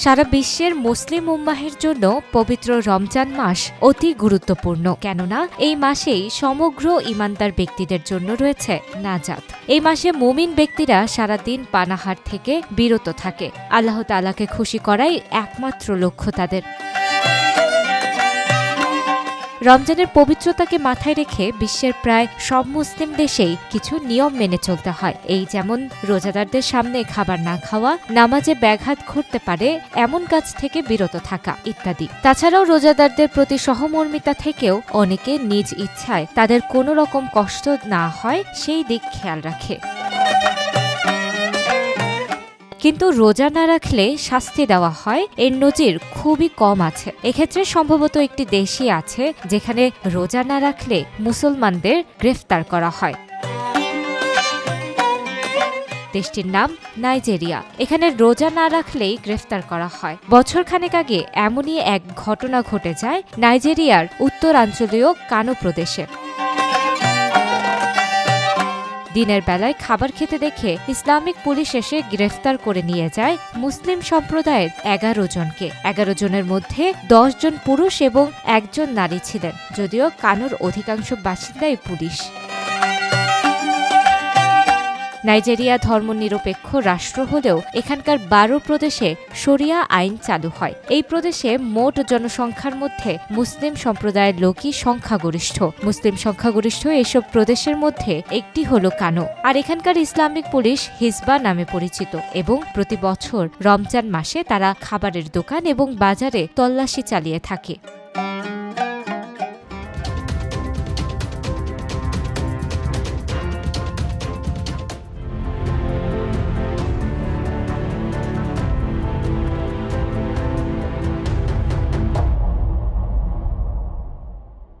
সারা বিশ্বের মুসলিম উম্মাহের জন্য পবিত্র রমজান মাস অতি গুরুত্বপূর্ণ, কেননা এই মাসেই সমগ্র ঈমানদার ব্যক্তিদের জন্য রয়েছে নাজাত। এই মাসে মুমিন ব্যক্তিরা সারাদিন পানাহার থেকে বিরত থাকে। আল্লাহ তাআলাকে খুশি করাই একমাত্র লক্ষ্য তাদের। রমজানের পবিত্রতাকে মাথায় রেখে বিশ্বের প্রায় সব মুসলিম দেশেই কিছু নিয়ম মেনে চলতে হয়। এই যেমন রোজাদারদের সামনে খাবার না খাওয়া, নামাজে ব্যাঘাত ঘটতে পারে এমন কাজ থেকে বিরত থাকা ইত্যাদি। তাছাড়াও রোজাদারদের প্রতি সহমর্মিতা থেকেও অনেকে নিজ ইচ্ছায় তাদের কোনো রকম কষ্ট না হয় সেই দিক খেয়াল রাখে। কিন্তু রোজা না রাখলে শাস্তি দেওয়া হয়, এর নজির খুবই কম আছে। এক্ষেত্রে সম্ভবত একটি দেশই আছে যেখানে রোজা না রাখলে মুসলমানদের গ্রেফতার করা হয়। দেশটির নাম নাইজেরিয়া। এখানে রোজা না রাখলেই গ্রেফতার করা হয়। বছরখানেক আগে এমনই এক ঘটনা ঘটে যায় নাইজেরিয়ার উত্তরাঞ্চলীয় কানো প্রদেশে। দিনের বেলায় খাবার খেতে দেখে ইসলামিক পুলিশ এসে গ্রেফতার করে নিয়ে যায় মুসলিম সম্প্রদায়ের 11 জনকে। 11 জনের মধ্যে 10 জন পুরুষ এবং 1 জন নারী ছিলেন, যদিও কানোর অধিকাংশ বাসিন্দাই পুলিশ। নাইজেরিয়া ধর্মনিরপেক্ষ রাষ্ট্র হলেও এখানকার 12 প্রদেশে শরিয়া আইন চালু হয়। এই প্রদেশে মোট জনসংখ্যার মধ্যে মুসলিম সম্প্রদায়ের লোকই সংখ্যাগরিষ্ঠ। মুসলিম সংখ্যাগরিষ্ঠ এসব প্রদেশের মধ্যে একটি হলো কানো। আর এখানকার ইসলামিক পুলিশ হিজবা নামে পরিচিত এবং প্রতি বছর রমজান মাসে তারা খাবারের দোকান এবং বাজারে তল্লাশি চালিয়ে থাকে।